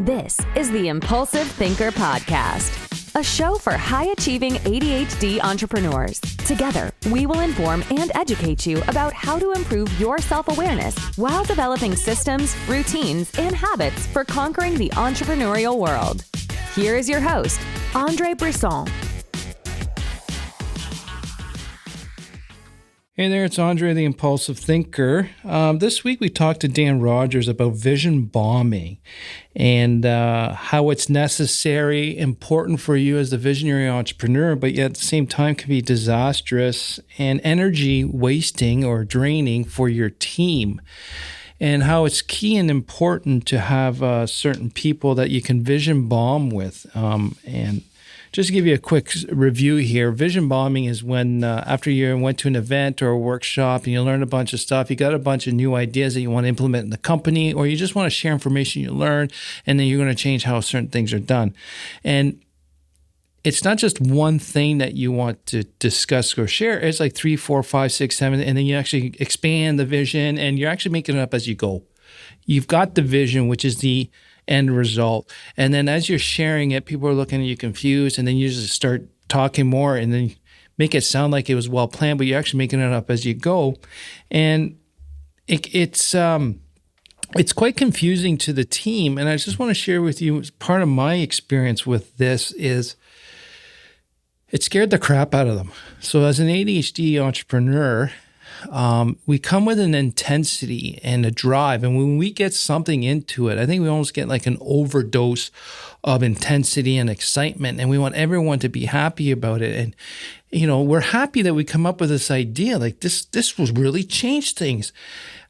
This is the Impulsive Thinker Podcast, a show for high-achieving ADHD entrepreneurs. Together, we will inform and educate you about how to improve your self-awareness while developing systems, routines, and habits for conquering the entrepreneurial world. Here is your host, André Brisson. Hey there, it's André, the Impulsive Thinker. This week we talked to Dan Rogers about vision bombing and how it's necessary, important for you as the visionary entrepreneur, but yet at the same time can be disastrous and energy wasting or draining for your team. And how it's key and important to have certain people that you can vision bomb with. And just to give you a quick review here, vision bombing is when after you went to an event or a workshop and you learned a bunch of stuff, you got a bunch of new ideas that you want to implement in the company, or you just want to share information you learned, and then you're going to change how certain things are done. And it's not just one thing that you want to discuss or share. It's like 3, 4, 5, 6, 7, and then you actually expand the vision, and you're actually making it up as you go. You've got the vision, which is the end result. And then as you're sharing it, people are looking at you confused, and then you just start talking more and then make it sound like it was well planned, but you're actually making it up as you go. And it's quite confusing to the team. And I just want to share with you, part of my experience with this is it scared the crap out of them. So as an ADHD entrepreneur, we come with an intensity and a drive. And when we get something into it, I think we almost get like an overdose of intensity and excitement. And we want everyone to be happy about it. And, you know, we're happy that we come up with this idea, like this will really change things.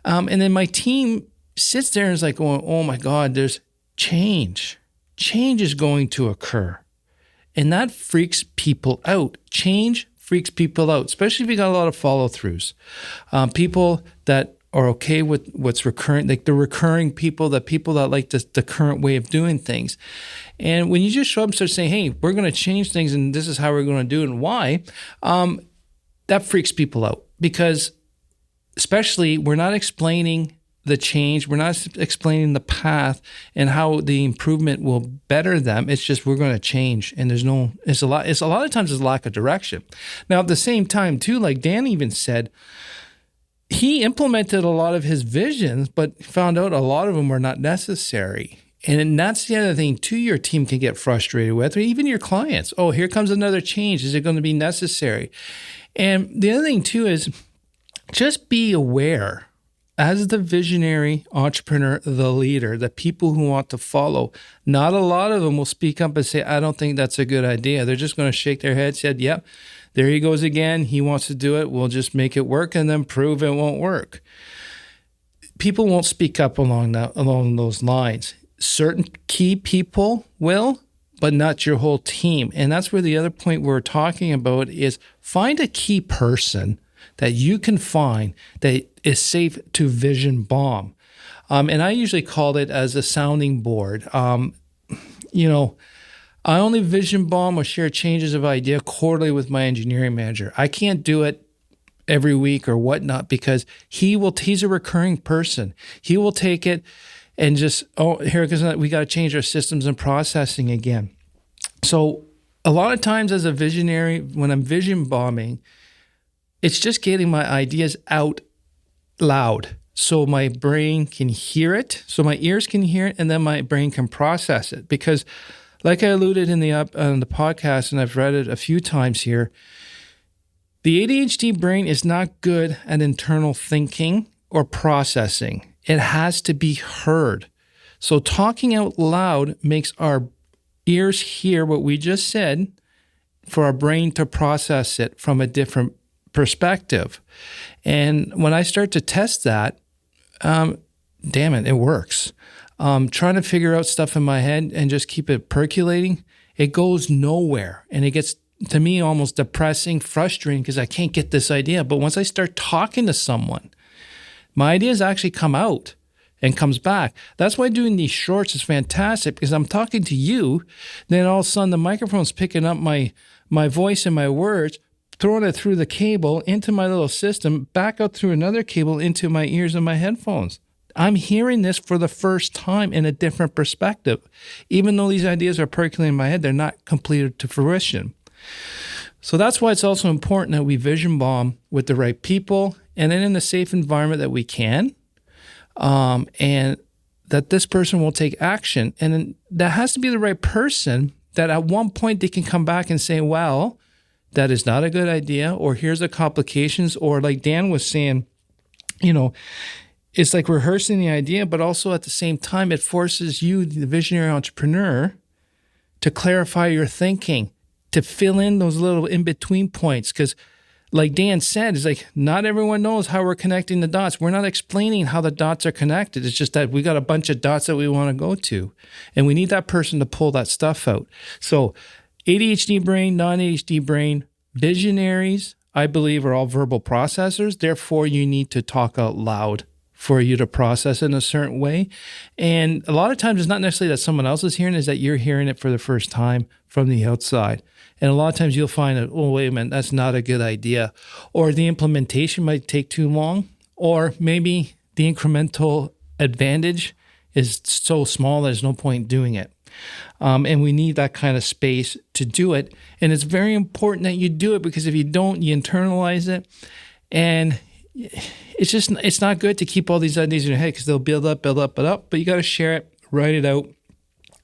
And then my team sits there and is like going, oh my God, there's change. Change is going to occur. And that freaks people out. Change freaks people out, especially if you got a lot of follow-throughs. People that are okay with what's recurring, like the recurring people that like the current way of doing things. And when you just show up and start saying, hey, we're going to change things and this is how we're going to do it and why, that freaks people out, because especially we're not explaining the change. We're not explaining the path and how the improvement will better them. It's just we're going to change, and it's a lot of times there's a lack of direction. Now at the same time too, like Dan even said, he implemented a lot of his visions, but found out a lot of them were not necessary. And that's the other thing too, your team can get frustrated with, or even your clients. Oh, here comes another change. Is it going to be necessary? And the other thing too is just be aware. As the visionary entrepreneur, the leader, the people who want to follow, not a lot of them will speak up and say, I don't think that's a good idea. They're just going to shake their head, said, yep, there he goes again. He wants to do it. We'll just make it work and then prove it won't work. People won't speak up along those lines. Certain key people will, but not your whole team. And that's where the other point we're talking about is find a key person that you can find that is safe to vision bomb. And I usually call it as a sounding board. I only vision bomb or share changes of idea quarterly with my engineering manager. I can't do it every week or whatnot because he's a recurring person. He will take it and just, here it goes, we got to change our systems and processing again. So a lot of times as a visionary, when I'm vision bombing, it's just getting my ideas out loud so my brain can hear it, so my ears can hear it, and then my brain can process it. Because like I alluded on the podcast, and I've read it a few times here, the ADHD brain is not good at internal thinking or processing. It has to be heard. So talking out loud makes our ears hear what we just said for our brain to process it from a different perspective. And when I start to test that, damn it works. Trying to figure out stuff in my head and just keep it percolating, it goes nowhere. And it gets, to me, almost depressing, frustrating because I can't get this idea. But once I start talking to someone, my ideas actually come out and comes back. That's why doing these shorts is fantastic, because I'm talking to you, then all of a sudden the microphone's picking up my voice and my words, throwing it through the cable into my little system, back out through another cable into my ears and my headphones. I'm hearing this for the first time in a different perspective. Even though these ideas are percolating in my head, they're not completed to fruition. So that's why it's also important that we vision bomb with the right people and then in a safe environment that we can, and that this person will take action. And then that has to be the right person that at one point they can come back and say, well, that is not a good idea, or here's the complications, or like Dan was saying, it's like rehearsing the idea, but also at the same time, it forces you, the visionary entrepreneur, to clarify your thinking, to fill in those little in-between points. Because like Dan said, it's like not everyone knows how we're connecting the dots. We're not explaining how the dots are connected. It's just that we got a bunch of dots that we want to go to. And we need that person to pull that stuff out. So ADHD brain, non-ADHD brain, visionaries, I believe, are all verbal processors. Therefore, you need to talk out loud for you to process in a certain way. And a lot of times it's not necessarily that someone else is hearing it, is that you're hearing it for the first time from the outside. And a lot of times you'll find that, oh, wait a minute, that's not a good idea. Or the implementation might take too long. Or maybe the incremental advantage is so small there's no point doing it. And we need that kind of space to do it. And it's very important that you do it, because if you don't, you internalize it. And it's not good to keep all these ideas in your head, because they'll build up. But you got to share it, write it out.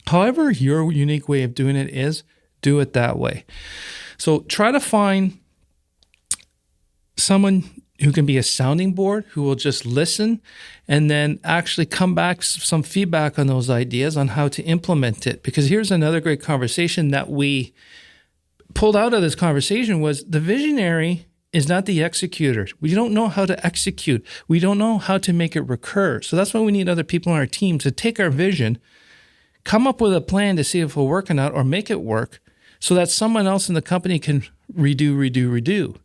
However your unique way of doing it is, do it that way. So try to find someone who can be a sounding board, who will just listen and then actually come back some feedback on those ideas on how to implement it. Because here's another great conversation that we pulled out of this conversation was the visionary is not the executor. We don't know how to execute. We don't know how to make it recur. So that's why we need other people on our team to take our vision, come up with a plan to see if it'll work or not, or make it work, so that someone else in the company can redo.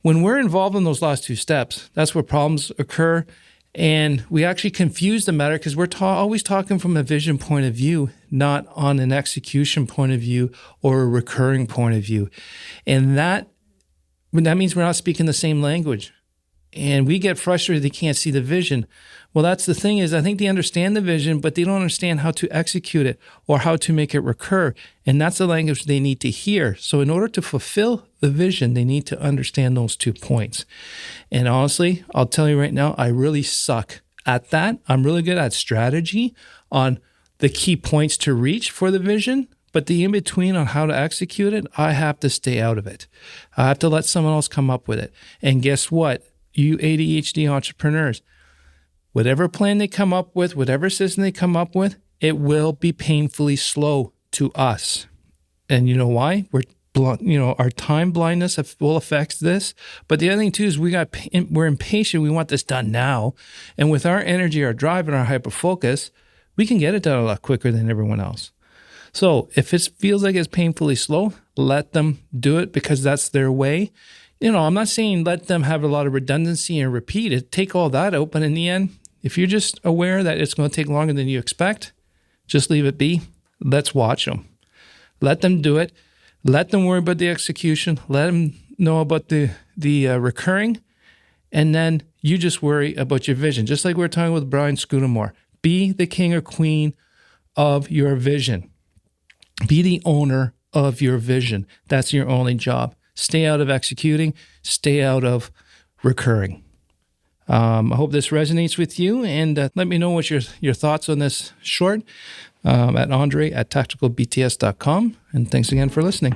When we're involved in those last two steps, that's where problems occur. And we actually confuse the matter, because we're always talking from a vision point of view, not on an execution point of view or a recurring point of view. And that means we're not speaking the same language. And we get frustrated they can't see the vision. Well, that's the thing, is I think they understand the vision, but they don't understand how to execute it or how to make it recur. And that's the language they need to hear. So in order to fulfill the vision, they need to understand those 2 points. And honestly, I'll tell you right now, I really suck at that. I'm really good at strategy on the key points to reach for the vision. But the in-between on how to execute it, I have to stay out of it. I have to let someone else come up with it. And guess what? You ADHD entrepreneurs, whatever plan they come up with, whatever system they come up with, it will be painfully slow to us. And you know why? Our time blindness will affect this. But the other thing too is we're impatient. We want this done now. And with our energy, our drive, and our hyper focus, we can get it done a lot quicker than everyone else. So if it feels like it's painfully slow, let them do it, because that's their way. I'm not saying let them have a lot of redundancy and repeat it. Take all that out. But in the end, if you're just aware that it's going to take longer than you expect, just leave it be. Let's watch them. Let them do it. Let them worry about the execution. Let them know about the recurring. And then you just worry about your vision. Just like we were talking with Brian Scudamore. Be the king or queen of your vision. Be the owner of your vision. That's your only job. Stay out of executing. Stay out of recurring. I hope this resonates with you, and let me know what your thoughts on this short at André at tacticalbts.com. And thanks again for listening.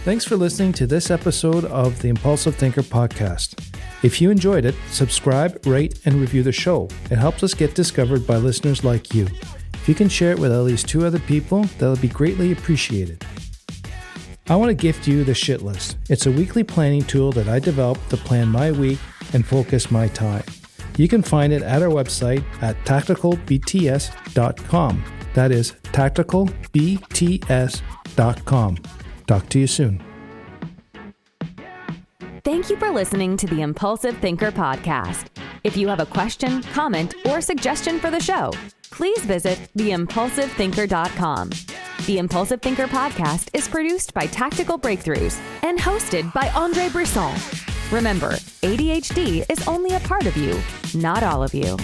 Thanks for listening to this episode of the Impulsive Thinker podcast. If you enjoyed it, subscribe, rate, and review the show. It helps us get discovered by listeners like you. If you can share it with at least 2 other people, that would be greatly appreciated. I want to gift you the Shit List. It's a weekly planning tool that I developed to plan my week and focus my time. You can find it at our website at tacticalbts.com. That is tacticalbts.com. Talk to you soon. Thank you for listening to the Impulsive Thinker podcast. If you have a question, comment, or suggestion for the show, please visit theimpulsivethinker.com. The Impulsive Thinker podcast is produced by Tactical Breakthroughs and hosted by André Brisson. Remember, ADHD is only a part of you, not all of you.